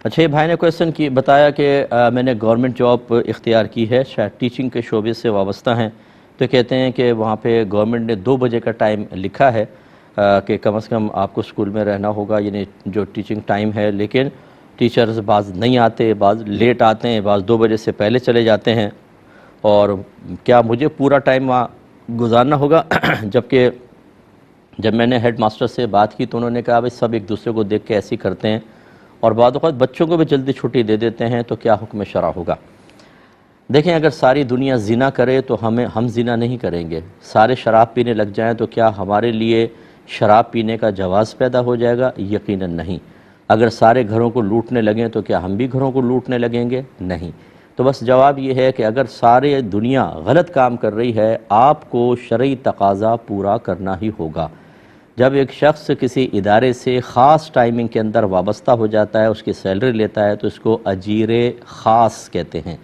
اچھا، یہ بھائی نے کویسچن کی بتایا کہ میں نے گورنمنٹ جاب اختیار کی ہے، شاید ٹیچنگ کے شعبے سے وابستہ ہیں، تو کہتے ہیں کہ وہاں پہ گورنمنٹ نے 2 بجے کا ٹائم لکھا ہے کہ کم از کم آپ کو اسکول میں رہنا ہوگا، یعنی جو ٹیچنگ ٹائم ہے، لیکن ٹیچرز بعض نہیں آتے، بعض لیٹ آتے ہیں، بعض 2 بجے سے پہلے چلے جاتے ہیں، اور کیا مجھے پورا ٹائم وہاں گزارنا ہوگا؟ جبکہ جب میں نے ہیڈ ماسٹر سے بات کی تو انہوں نے کہا بھائی سب ایک دوسرے کو دیکھ کے ایسے ہی کرتے ہیں، اور بعض اوقات بچوں کو بھی جلدی چھٹی دے دیتے ہیں، تو کیا حکم شرع ہوگا؟ دیکھیں، اگر ساری دنیا زنا کرے تو ہم زنا نہیں کریں گے، سارے شراب پینے لگ جائیں تو کیا ہمارے لیے شراب پینے کا جواز پیدا ہو جائے گا؟ یقیناً نہیں۔ اگر سارے گھروں کو لوٹنے لگیں تو کیا ہم بھی گھروں کو لوٹنے لگیں گے؟ نہیں۔ تو بس جواب یہ ہے کہ اگر سارے دنیا غلط کام کر رہی ہے، آپ کو شرعی تقاضا پورا کرنا ہی ہوگا۔ جب ایک شخص کسی ادارے سے خاص ٹائمنگ کے اندر وابستہ ہو جاتا ہے، اس کی سیلری لیتا ہے، تو اس کو اجیر خاص کہتے ہیں۔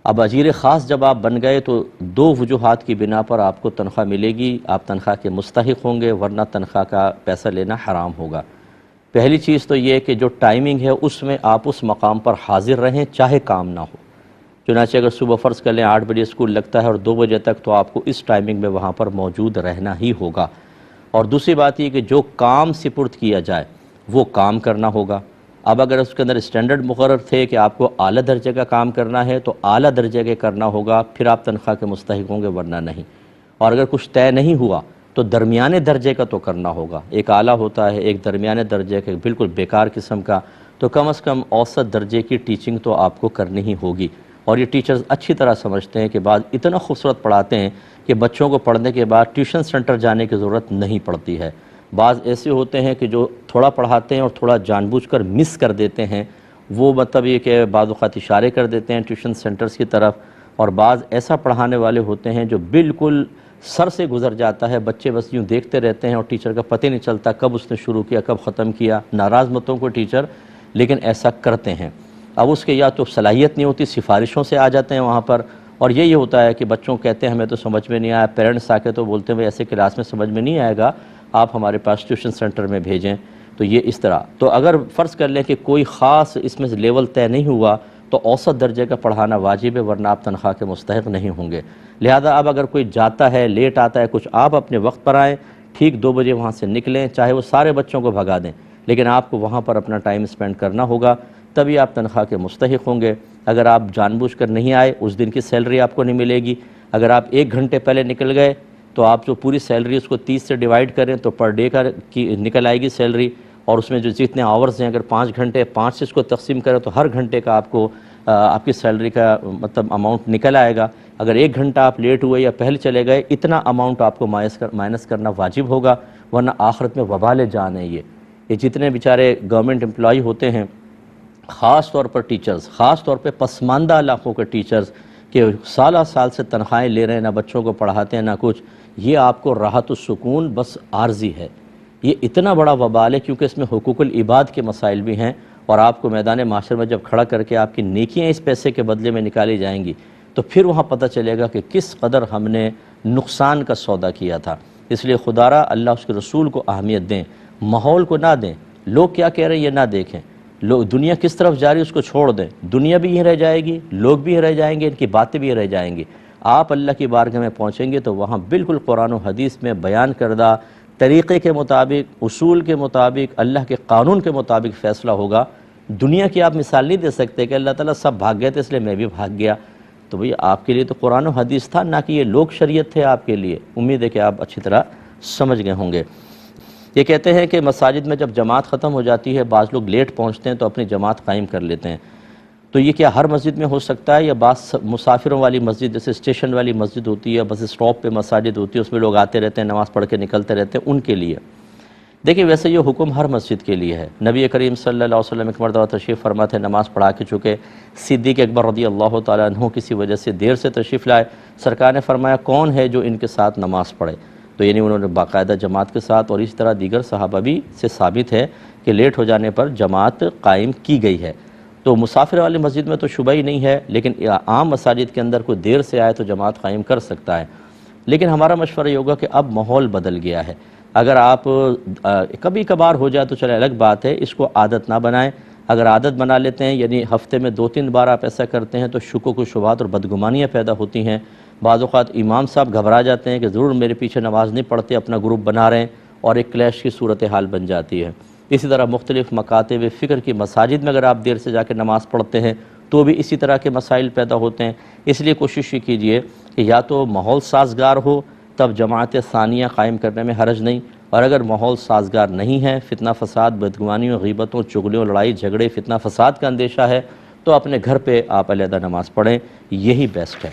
اب اجیر خاص جب آپ بن گئے تو 2 وجوہات کی بنا پر آپ کو تنخواہ ملے گی، آپ تنخواہ کے مستحق ہوں گے، ورنہ تنخواہ کا پیسہ لینا حرام ہوگا۔ پہلی چیز تو یہ کہ جو ٹائمنگ ہے اس میں آپ اس مقام پر حاضر رہیں، چاہے کام نہ ہو۔ چنانچہ اگر صبح فرض کر لیں 8 بجے اسکول لگتا ہے اور 2 بجے تک، تو آپ کو اس ٹائمنگ میں وہاں پر موجود رہنا ہی ہوگا۔ اور دوسری بات یہ کہ جو کام سپرد کیا جائے وہ کام کرنا ہوگا۔ اب اگر اس کے اندر اسٹینڈرڈ مقرر تھے کہ آپ کو اعلیٰ درجے کا کام کرنا ہے تو اعلیٰ درجے کے کرنا ہوگا، پھر آپ تنخواہ کے مستحق ہوں گے، ورنہ نہیں۔ اور اگر کچھ طے نہیں ہوا تو درمیانے درجے کا تو کرنا ہوگا۔ ایک اعلیٰ ہوتا ہے، ایک درمیانے درجے کا، بالکل بیکار قسم کا، تو کم از کم اوسط درجے کی ٹیچنگ تو آپ کو کرنی ہی ہوگی۔ اور یہ ٹیچرز اچھی طرح سمجھتے ہیں کہ بعض اتنا خوبصورت پڑھاتے ہیں کہ بچوں کو پڑھنے کے بعد ٹیوشن سینٹر جانے کی ضرورت نہیں پڑتی ہے۔ بعض ایسے ہوتے ہیں کہ جو تھوڑا پڑھاتے ہیں اور تھوڑا جان بوجھ کر مس کر دیتے ہیں، وہ مطلب یہ کہ بعض اوقات اشارے کر دیتے ہیں ٹیوشن سینٹرز کی طرف، اور بعض ایسا پڑھانے والے ہوتے ہیں جو بالکل سر سے گزر جاتا ہے، بچے بس یوں دیکھتے رہتے ہیں اور ٹیچر کا پتہ نہیں چلتا کب اس نے شروع کیا کب ختم کیا۔ ناراض متوں کو ٹیچر، لیکن ایسا کرتے ہیں۔ اب اس کے یا تو صلاحیت نہیں ہوتی، سفارشوں سے آ جاتے ہیں وہاں پر، اور یہ ہوتا ہے کہ بچوں کہتے ہیں ہمیں تو سمجھ میں نہیں آیا، پیرنٹس آ کے تو بولتے ہیں بھائی ایسے کلاس میں سمجھ میں نہیں آئے گا، آپ ہمارے پاس ٹیوشن سینٹر میں بھیجیں۔ تو یہ اس طرح، تو اگر فرض کر لیں کہ کوئی خاص اس میں لیول طے نہیں ہوا تو اوسط درجے کا پڑھانا واجب ہے، ورنہ آپ تنخواہ کے مستحق نہیں ہوں گے۔ لہذا اب اگر کوئی جاتا ہے، لیٹ آتا ہے کچھ، آپ اپنے وقت پر آئیں، ٹھیک 2 بجے وہاں سے نکلیں، چاہے وہ سارے بچوں کو بھگا دیں، لیکن آپ کو وہاں پر اپنا ٹائم اسپینڈ کرنا ہوگا، تبھی آپ تنخواہ کے مستحق ہوں گے۔ اگر آپ جان بوجھ کر نہیں آئے، اس دن کی سیلری آپ کو نہیں ملے گی۔ اگر آپ 1 گھنٹے پہلے نکل گئے تو آپ جو پوری سیلری اس کو 30 سے ڈیوائیڈ کریں تو پر ڈے کا نکل آئے گی سیلری، اور اس میں جو جتنے آورز ہیں، اگر 5 گھنٹے 5 سے اس کو تقسیم کریں تو ہر گھنٹے کا آپ کو آپ کی سیلری کا مطلب اماؤنٹ نکل آئے گا۔ اگر 1 گھنٹہ آپ لیٹ ہوئے یا پہلے چلے گئے، اتنا اماؤنٹ آپ کو مائنس کرنا واجب ہوگا، ورنہ آخرت میں وبال جان ہے۔ یہ جتنے بیچارے گورنمنٹ امپلائی ہوتے ہیں، خاص طور پر ٹیچرز، خاص طور پہ پسماندہ علاقوں کے ٹیچرز، کہ سالہ سال سے تنخواہیں لے رہے ہیں، نہ بچوں کو پڑھاتے ہیں نہ کچھ، یہ آپ کو راحت و سکون بس عارضی ہے۔ یہ اتنا بڑا وبال ہے کیونکہ اس میں حقوق العباد کے مسائل بھی ہیں، اور آپ کو میدان معاشر میں جب کھڑا کر کے آپ کی نیکیاں اس پیسے کے بدلے میں نکالی جائیں گی تو پھر وہاں پتہ چلے گا کہ کس قدر ہم نے نقصان کا سودا کیا تھا۔ اس لیے خدا را اللہ اس کے رسول کو اہمیت دیں، ماحول کو نہ دیں، لوگ کیا کہہ رہے ہیں یہ نہ دیکھیں، لوگ دنیا کس طرف جا رہی ہے اس کو چھوڑ دیں، دنیا بھی یہیں رہ جائے گی، لوگ بھی یہیں رہ جائیں گے، ان کی باتیں بھی یہیں رہ جائیں گی۔ آپ اللہ کی بارگاہ میں پہنچیں گے تو وہاں بالکل قرآن و حدیث میں بیان کردہ طریقے کے مطابق، اصول کے مطابق، اللہ کے قانون کے مطابق فیصلہ ہوگا۔ دنیا کی آپ مثال نہیں دے سکتے کہ اللہ تعالیٰ سب بھاگ گئے تھے اس لیے میں بھی بھاگ گیا، تو بھئی آپ کے لیے تو قرآن و حدیث تھا، نہ کہ یہ لوگ شریعت تھے آپ کے لیے۔ امید ہے کہ آپ اچھی طرح سمجھ گئے ہوں گے۔ یہ کہتے ہیں کہ مساجد میں جب جماعت ختم ہو جاتی ہے، بعض لوگ لیٹ پہنچتے ہیں تو اپنی جماعت قائم کر لیتے ہیں، تو یہ کیا ہر مسجد میں ہو سکتا ہے، یا بعض مسافروں والی مسجد جیسے اسٹیشن والی مسجد ہوتی ہے، بس اسٹاپ پہ مساجد ہوتی ہے، اس میں لوگ آتے رہتے ہیں، نماز پڑھ کے نکلتے رہتے ہیں، ان کے لیے؟ دیکھیں، ویسے یہ حکم ہر مسجد کے لیے ہے۔ نبی کریم صلی اللہ علیہ وسلم ایک مرتبہ تشریف فرما تھے، نماز پڑھا کے چکے، صدیق اکبر رضی اللہ تعالیٰ عنہ کسی وجہ سے دیر سے تشریف لائے، سرکار نے فرمایا کون ہے جو ان کے ساتھ نماز پڑھے؟ تو یعنی انہوں نے باقاعدہ جماعت کے ساتھ، اور اس طرح دیگر صحابہ بھی سے ثابت ہے کہ لیٹ ہو جانے پر جماعت قائم کی گئی ہے۔ تو مسافر والی مسجد میں تو شبہ ہی نہیں ہے، لیکن عام مساجد کے اندر کوئی دیر سے آئے تو جماعت قائم کر سکتا ہے۔ لیکن ہمارا مشورہ یہ ہوگا کہ اب ماحول بدل گیا ہے، اگر آپ کبھی کبھار ہو جائے تو چلے الگ بات ہے، اس کو عادت نہ بنائیں۔ اگر عادت بنا لیتے ہیں، یعنی ہفتے میں 2-3 بار آپ ایسا کرتے ہیں، تو شکوک و شبہات اور بدگمانیاں پیدا ہوتی ہیں۔ بعض اوقات امام صاحب گھبرا جاتے ہیں کہ ضرور میرے پیچھے نماز نہیں پڑھتے، اپنا گروپ بنا رہے ہیں، اور ایک کلیش کی صورتحال بن جاتی ہے۔ اسی طرح مختلف مکاتب فکر کی مساجد میں اگر آپ دیر سے جا کے نماز پڑھتے ہیں تو بھی اسی طرح کے مسائل پیدا ہوتے ہیں۔ اس لیے کوشش یہ کیجئے کہ یا تو ماحول سازگار ہو، تب جماعت ثانیہ قائم کرنے میں حرج نہیں، اور اگر ماحول سازگار نہیں ہے، فتنہ فساد، بدگمانیوں، غیبتوں، چغلیوں، لڑائی جھگڑے، فتنہ فساد کا اندیشہ ہے، تو اپنے گھر پہ آپ علیحدہ نماز پڑھیں، یہی بیسٹ ہے۔